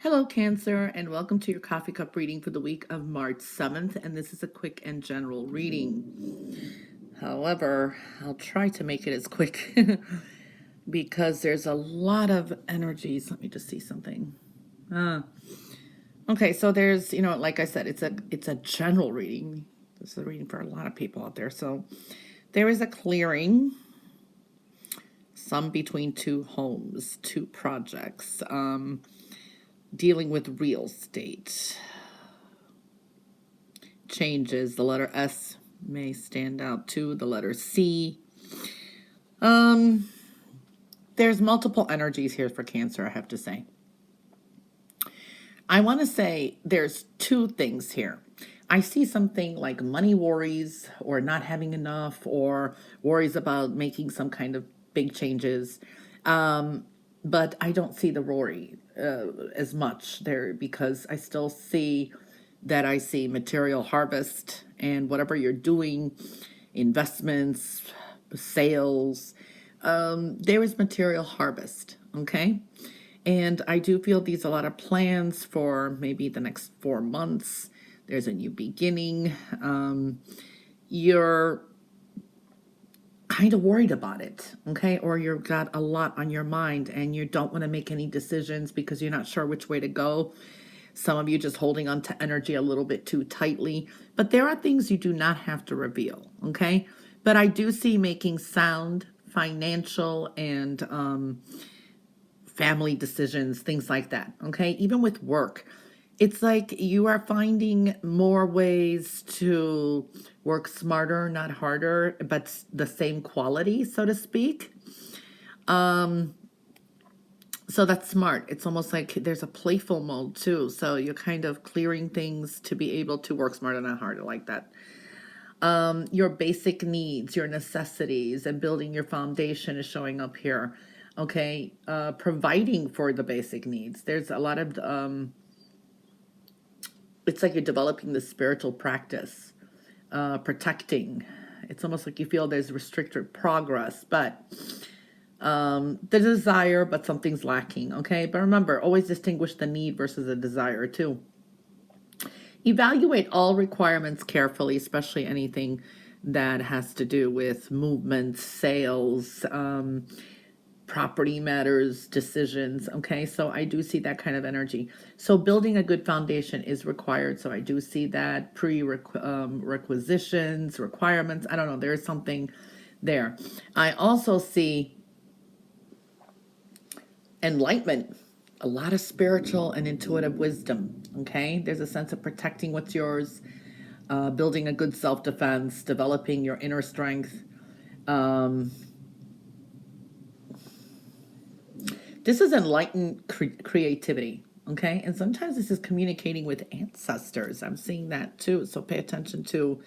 Hello, Cancer, and welcome to your coffee cup reading for the week of March 7th. And this is a quick and general reading. However, I'll try to make it as quick because there's a lot of energies. Let me just see something. Okay, so there's, like I said, it's a general reading. This is a reading for a lot of people out there. So there is a clearing, some between two homes, two projects, dealing with real estate. Changes. The letter S may stand out too. The letter C. There's multiple energies here for Cancer, I have to say. I want to say there's two things here. I see something like money worries or not having enough or worries about making some kind of big changes. But I don't see the worry as much there because I still see that I see material harvest and whatever you're doing, investments, sales, there is material harvest, okay? And I do feel these a lot of plans for maybe the next 4 months. There's a new beginning. You're kind of worried about it, okay? Or you've got a lot on your mind and you don't want to make any decisions because you're not sure which way to go. Some of you just holding on to energy a little bit too tightly. But there are things you do not have to reveal, okay? But I do see making sound financial and family decisions, things like that, okay? Even with work. It's like you are finding more ways to work smarter, not harder, but the same quality, so to speak. So that's smart. It's almost like there's a playful mode too. So you're kind of clearing things to be able to work smarter, not harder, like that. Your basic needs, your necessities, and building your foundation is showing up here. Okay, providing for the basic needs. There's a lot of it's like you're developing the spiritual practice, protecting. It's almost like you feel there's restricted progress, but the desire, but something's lacking, okay? But remember, always distinguish the need versus a desire too. Evaluate all requirements carefully, especially anything that has to do with movement, sales, property matters, decisions, okay? So I do see that kind of energy. So building a good foundation is required. So I do see that requisitions, requirements. I don't know, there's something there. I also see enlightenment, a lot of spiritual and intuitive wisdom, okay? There's a sense of protecting what's yours, building a good self-defense, developing your inner strength. This is enlightened creativity, okay? And sometimes this is communicating with ancestors. I'm seeing that too. So pay attention to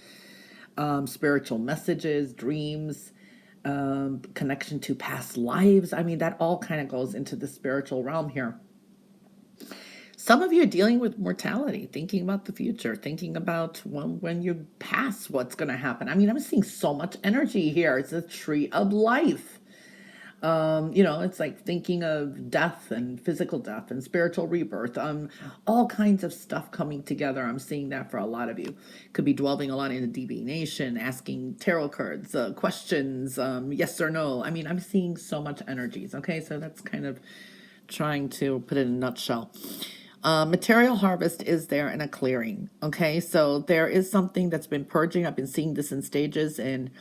spiritual messages, dreams, connection to past lives. I mean, that all kind of goes into the spiritual realm here. Some of you are dealing with mortality, thinking about the future, thinking about when you pass, what's going to happen. I mean, I'm seeing so much energy here. It's a tree of life. It's like thinking of death and physical death and spiritual rebirth, all kinds of stuff coming together. I'm seeing that for a lot of you. Could be dwelling a lot into divination, asking tarot cards, questions, yes or no. I mean, I'm seeing so much energies. Okay, so that's kind of trying to put it in a nutshell. Material harvest is there in a clearing. Okay, so there is something that's been purging. I've been seeing this in stages, and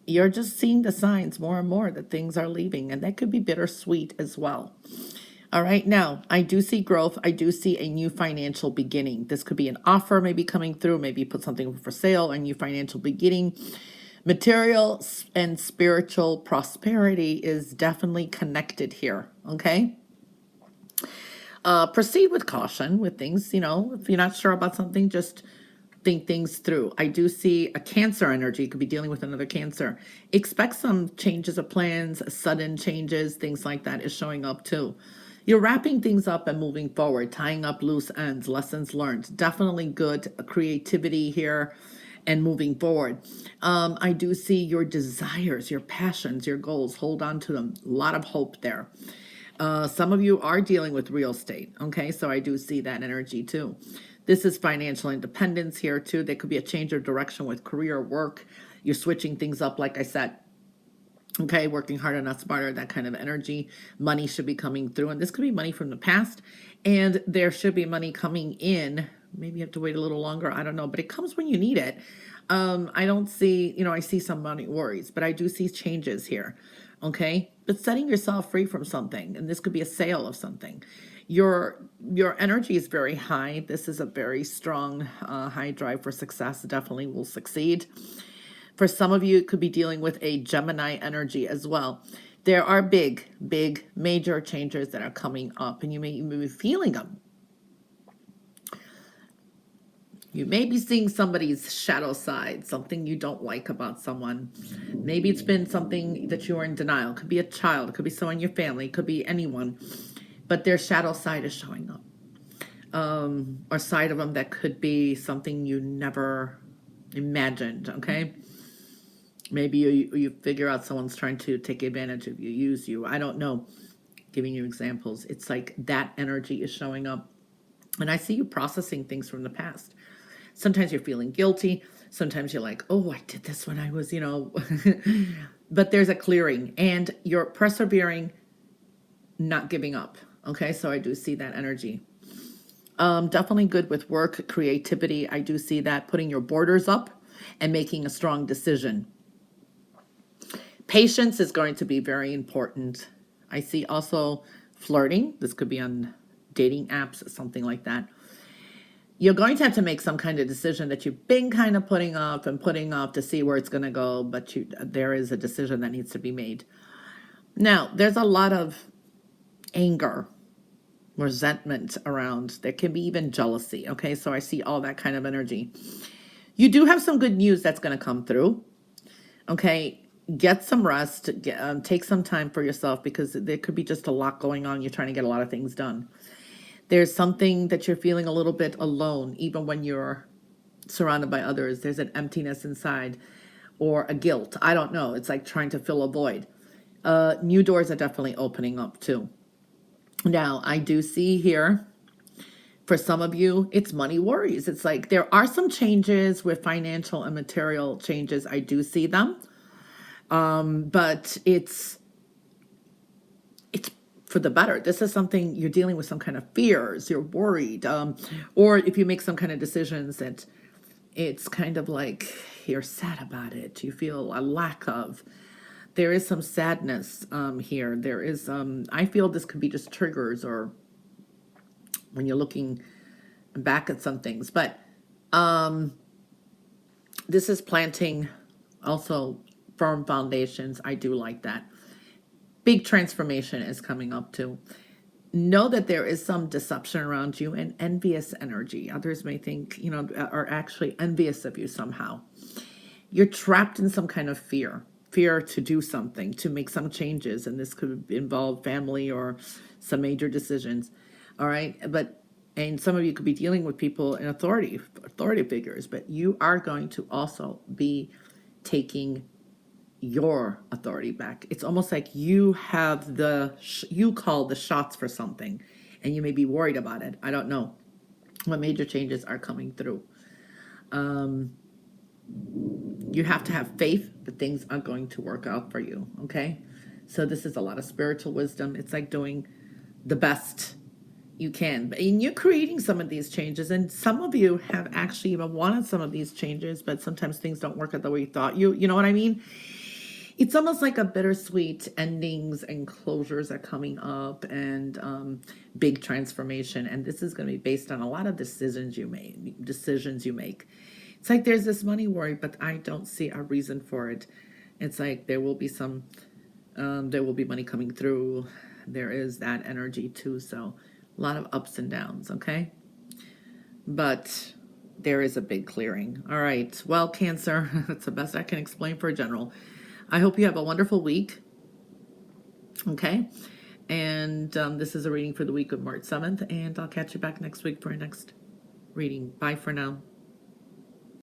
you're just seeing the signs more and more that things are leaving, and that could be bittersweet as well. All right, now I do see growth. I do see a new financial beginning. This could be an offer maybe coming through, maybe put something for sale, a new financial beginning. Material and spiritual prosperity is definitely connected here, okay? Proceed with caution with things, if you're not sure about something, just think things through. I do see a Cancer energy. You could be dealing with another Cancer. Expect some changes of plans, sudden changes, things like that is showing up too. You're wrapping things up and moving forward, tying up loose ends, lessons learned. Definitely good creativity here and moving forward. I do see your desires, your passions, your goals. Hold on to them. A lot of hope there. Some of you are dealing with real estate. Okay, so I do see that energy too. This is financial independence here too. There could be a change of direction with career, work. You're switching things up, like I said. Okay, working harder, not smarter, that kind of energy. Money should be coming through, and this could be money from the past, and there should be money coming in. Maybe you have to wait a little longer. I don't know, but it comes when you need it. I don't see, I see some money worries, but I do see changes here. Okay, but setting yourself free from something, and this could be a sale of something. Your energy is very high. This is a very strong, high drive for success. Definitely will succeed. For some of you, it could be dealing with a Gemini energy as well. There are big, big, major changes that are coming up, and you may even be feeling them. You may be seeing somebody's shadow side, something you don't like about someone. Maybe it's been something that you are in denial. It could be a child, it could be someone in your family, it could be anyone. But their shadow side is showing up. Or side of them that could be something you never imagined, okay? Maybe you figure out someone's trying to take advantage of you, use you. I don't know. Giving you examples. It's like that energy is showing up. And I see you processing things from the past. Sometimes you're feeling guilty. Sometimes you're like, oh, I did this when I was, but there's a clearing and you're persevering, not giving up. Okay, so I do see that energy. Definitely good with work, creativity. I do see that, putting your borders up and making a strong decision. Patience is going to be very important. I see also flirting. This could be on dating apps, something like that. You're going to have to make some kind of decision that you've been kind of putting off to see where it's going to go, but there is a decision that needs to be made. Now, there's a lot of anger, resentment around. There can be even jealousy, okay? So I see all that kind of energy. You do have some good news that's going to come through, okay? Get some rest, take some time for yourself because there could be just a lot going on. You're trying to get a lot of things done. There's something that you're feeling a little bit alone, even when you're surrounded by others. There's an emptiness inside or a guilt. I don't know. It's like trying to fill a void. New doors are definitely opening up too. Now, I do see here, for some of you, it's money worries. It's like there are some changes with financial and material changes. I do see them. But it's for the better. This is something you're dealing with, some kind of fears, you're worried. Or if you make some kind of decisions that it's kind of like you're sad about it, you feel a lack of. There is some sadness here. There is, I feel this could be just triggers or when you're looking back at some things. But this is planting also firm foundations. I do like that. Big transformation is coming up too. Know that there is some deception around you and envious energy. Others may think, are actually envious of you somehow. You're trapped in some kind of fear to do something, to make some changes. And this could involve family or some major decisions. All right. And some of you could be dealing with people in authority figures, but you are going to also be taking your authority back. It's almost like you have you call the shots for something and you may be worried about it. I don't know what major changes are coming through. You have to have faith that things are going to work out for you. Okay. So this is a lot of spiritual wisdom. It's like doing the best you can, and you're creating some of these changes, and some of you have actually even wanted some of these changes, but sometimes things don't work out the way you thought. You know what I mean? It's almost like a bittersweet endings and closures are coming up, and big transformation. And this is going to be based on a lot of decisions you make. It's like there's this money worry, but I don't see a reason for it. It's like there will be money coming through. There is that energy too. So a lot of ups and downs. Okay. But there is a big clearing. All right. Well, Cancer, that's the best I can explain for a general. I hope you have a wonderful week. Okay. And this is a reading for the week of March 7th. And I'll catch you back next week for our next reading. Bye for now.